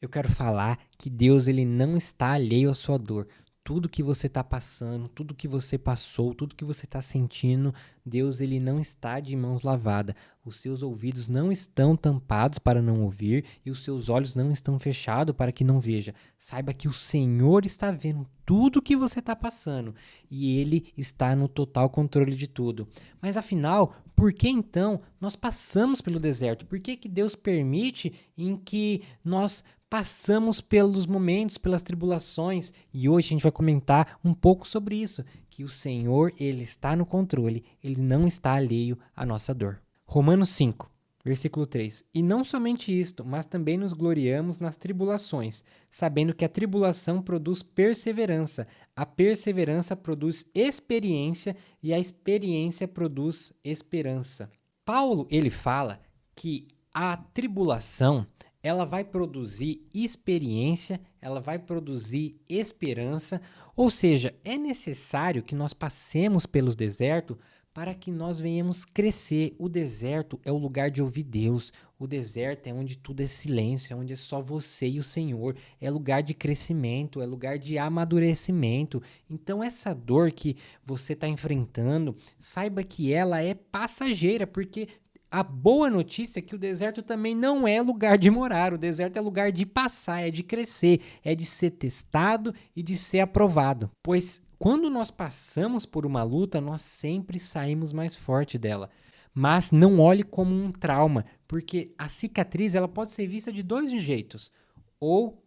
Eu quero falar que Deus ele não está alheio à sua dor. Tudo que você está passando, tudo que você passou, tudo que você está sentindo, Deus ele não está de mãos lavadas. Os seus ouvidos não estão tampados para não ouvir e os seus olhos não estão fechados para que não veja. Saiba que o Senhor está vendo tudo que você está passando e Ele está no total controle de tudo. Mas afinal, por que então nós passamos pelo deserto? Por que Deus permite em que nós passamos pelos momentos, pelas tribulações, e hoje a gente vai comentar um pouco sobre isso, que o Senhor, ele está no controle, ele não está alheio à nossa dor. Romanos 5, versículo 3. E não somente isto, mas também nos gloriamos nas tribulações, sabendo que a tribulação produz perseverança, a perseverança produz experiência e a experiência produz esperança. Paulo, ele fala que a tribulação ela vai produzir experiência, ela vai produzir esperança, ou seja, é necessário que nós passemos pelos desertos para que nós venhamos crescer. O deserto é o lugar de ouvir Deus, o deserto é onde tudo é silêncio, é onde é só você e o Senhor, é lugar de crescimento, é lugar de amadurecimento. Então essa dor que você está enfrentando, saiba que ela é passageira, porque a boa notícia é que o deserto também não é lugar de morar, o deserto é lugar de passar, é de crescer, é de ser testado e de ser aprovado. Pois quando nós passamos por uma luta, nós sempre saímos mais forte dela. Mas não olhe como um trauma, porque a cicatriz ela pode ser vista de dois jeitos. Ou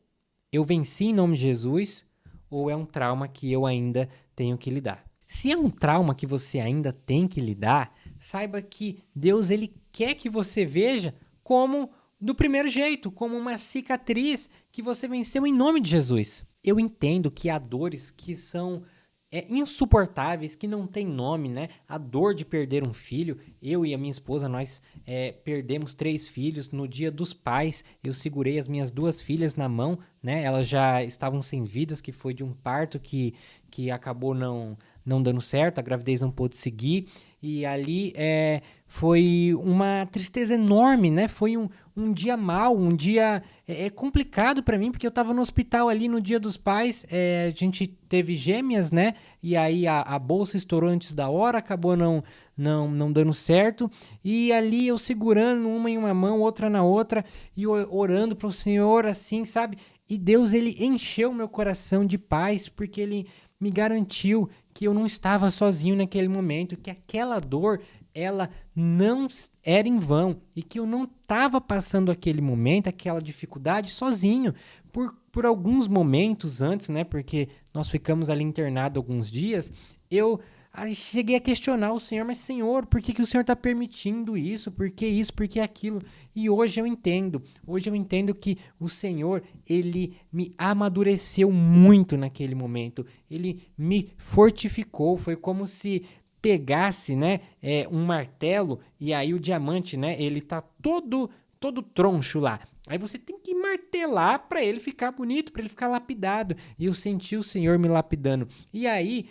eu venci em nome de Jesus, ou é um trauma que eu ainda tenho que lidar. Se é um trauma que você ainda tem que lidar, saiba que Deus ele quer que você veja como do primeiro jeito, como uma cicatriz que você venceu em nome de Jesus. Eu entendo que há dores que são insuportáveis, que não tem nome, né? A dor de perder um filho. Eu e a minha esposa, nós perdemos 3 filhos. No dia dos pais, eu segurei as minhas 2 filhas na mão, né? Elas já estavam sem vidas, que foi de um parto que acabou não dando certo, a gravidez não pôde seguir. E ali foi uma tristeza enorme, né? Foi um dia mau, um dia complicado para mim, porque eu estava no hospital ali no dia dos pais, a gente teve gêmeas, né? E aí a bolsa estourou antes da hora, acabou não dando certo. E ali eu segurando uma em uma mão, outra na outra, e orando para o Senhor, assim, sabe? E Deus, ele encheu meu coração de paz, porque ele me garantiu que eu não estava sozinho naquele momento, que aquela dor ela não era em vão e que eu não estava passando aquele momento, aquela dificuldade sozinho. Por alguns momentos antes, né? Porque nós ficamos ali internados alguns dias, eu cheguei a questionar o Senhor, mas Senhor, por que o Senhor está permitindo isso? Por que isso? Por que aquilo? E hoje eu entendo. Hoje eu entendo que o Senhor, ele me amadureceu muito naquele momento. Ele me fortificou. Foi como se pegasse, né, um martelo e aí o diamante, né, ele tá todo troncho lá. Aí você tem que martelar para ele ficar bonito, para ele ficar lapidado. E eu senti o Senhor me lapidando. E aí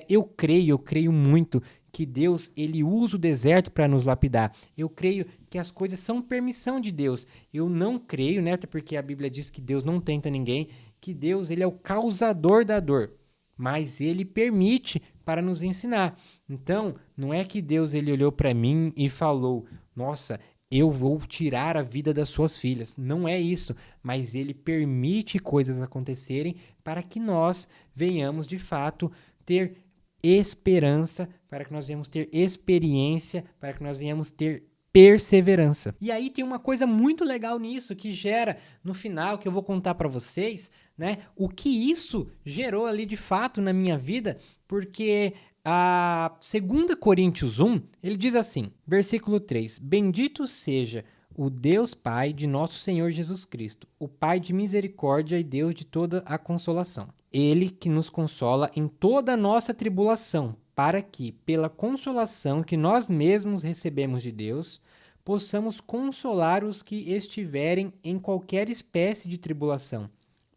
eu creio muito que Deus ele usa o deserto para nos lapidar. Eu creio que as coisas são permissão de Deus. Eu não creio, né, até porque a Bíblia diz que Deus não tenta ninguém, que Deus ele é o causador da dor, mas ele permite para nos ensinar. Então, não é que Deus ele olhou para mim e falou: "Nossa, eu vou tirar a vida das suas filhas". Não é isso, mas ele permite coisas acontecerem para que nós venhamos de fato ter esperança, para que nós venhamos ter experiência, para que nós venhamos ter perseverança. E aí tem uma coisa muito legal nisso que gera no final que eu vou contar para vocês, né? O que isso gerou ali de fato na minha vida, porque a 2 Coríntios 1, ele diz assim, versículo 3: Bendito seja o Deus Pai de nosso Senhor Jesus Cristo, o Pai de misericórdia e Deus de toda a consolação. Ele que nos consola em toda a nossa tribulação, para que, pela consolação que nós mesmos recebemos de Deus, possamos consolar os que estiverem em qualquer espécie de tribulação.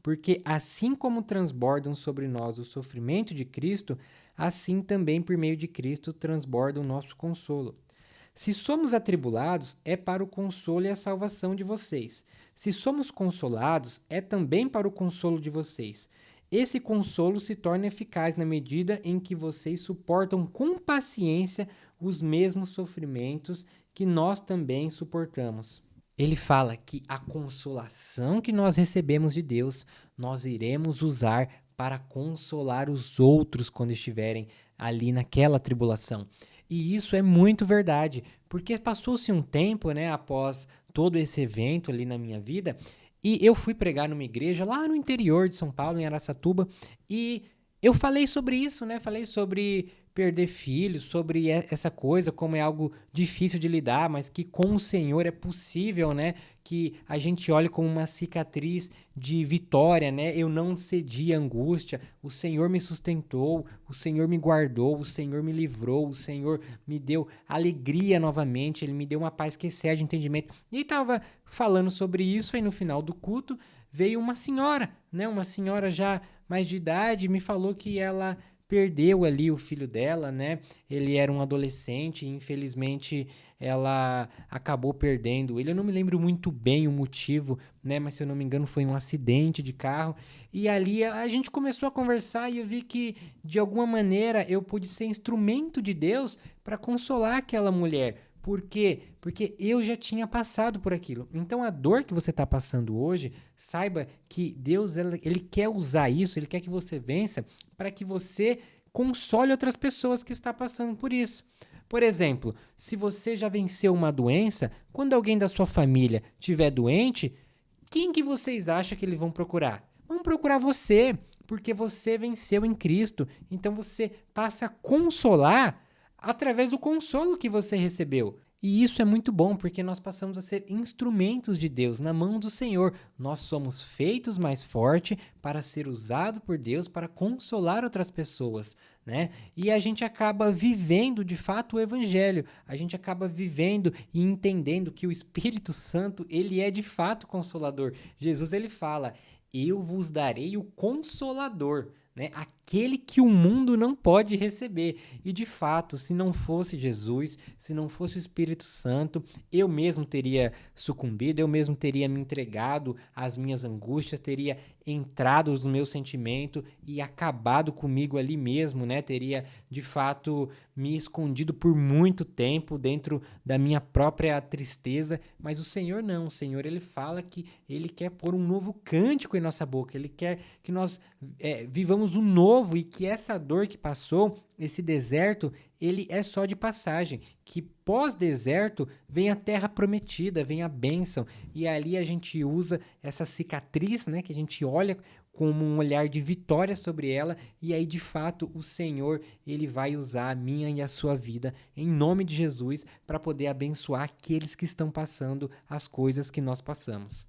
Porque assim como transbordam sobre nós o sofrimento de Cristo, assim também por meio de Cristo transborda o nosso consolo. Se somos atribulados, é para o consolo e a salvação de vocês. Se somos consolados, é também para o consolo de vocês. Esse consolo se torna eficaz na medida em que vocês suportam com paciência os mesmos sofrimentos que nós também suportamos. Ele fala que a consolação que nós recebemos de Deus, nós iremos usar para consolar os outros quando estiverem ali naquela tribulação. E isso é muito verdade, porque passou-se um tempo, né, após todo esse evento ali na minha vida, e eu fui pregar numa igreja lá no interior de São Paulo, em Araçatuba, e eu falei sobre isso, né? Falei sobre perder filhos, sobre essa coisa, como é algo difícil de lidar, mas que com o Senhor é possível, né? Que a gente olhe como uma cicatriz de vitória, né? Eu não cedi à angústia, o Senhor me sustentou, o Senhor me guardou, o Senhor me livrou, o Senhor me deu alegria novamente, Ele me deu uma paz que excede entendimento. E estava falando sobre isso, aí no final do culto veio uma senhora, né? Uma senhora já mais de idade, me falou que ela perdeu ali o filho dela, né? Ele era um adolescente e infelizmente ela acabou perdendo ele. Eu não me lembro muito bem o motivo, né? Mas se eu não me engano foi um acidente de carro. E ali a gente começou a conversar e eu vi que de alguma maneira eu pude ser instrumento de Deus para consolar aquela mulher. Por quê? Porque eu já tinha passado por aquilo. Então a dor que você está passando hoje, saiba que Deus ele quer usar isso, Ele quer que você vença para que você console outras pessoas que estão passando por isso. Por exemplo, se você já venceu uma doença, quando alguém da sua família estiver doente, quem que vocês acham que eles vão procurar? Vão procurar você, porque você venceu em Cristo. Então você passa a consolar através do consolo que você recebeu. E isso é muito bom, porque nós passamos a ser instrumentos de Deus na mão do Senhor. Nós somos feitos mais fortes para ser usado por Deus para consolar outras pessoas, né? E a gente acaba vivendo de fato o evangelho. A gente acaba vivendo e entendendo que o Espírito Santo, ele é de fato consolador. Jesus ele fala: "Eu vos darei o consolador", né? Aquele que o mundo não pode receber. E de fato, se não fosse Jesus, se não fosse o Espírito Santo, eu mesmo teria sucumbido, eu mesmo teria me entregado às minhas angústias, teria entrado no meu sentimento e acabado comigo ali mesmo, né? Teria de fato me escondido por muito tempo dentro da minha própria tristeza, mas o Senhor não. O Senhor ele fala que ele quer pôr um novo cântico em nossa boca, ele quer que nós vivamos um novo e que essa dor que passou, esse deserto, ele é só de passagem, que pós-deserto vem a terra prometida, vem a bênção, e ali a gente usa essa cicatriz, né, que a gente olha como um olhar de vitória sobre ela, e aí de fato o Senhor, ele vai usar a minha e a sua vida em nome de Jesus para poder abençoar aqueles que estão passando as coisas que nós passamos.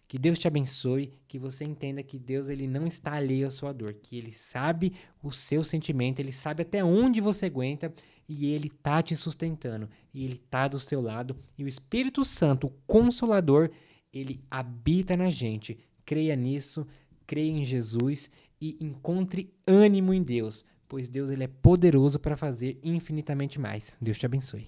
Que Deus te abençoe, que você entenda que Deus ele não está alheio à sua dor, que Ele sabe o seu sentimento, Ele sabe até onde você aguenta e Ele está te sustentando, e Ele está do seu lado. E o Espírito Santo, o Consolador, ele habita na gente. Creia nisso, creia em Jesus e encontre ânimo em Deus, pois Deus ele é poderoso para fazer infinitamente mais. Deus te abençoe.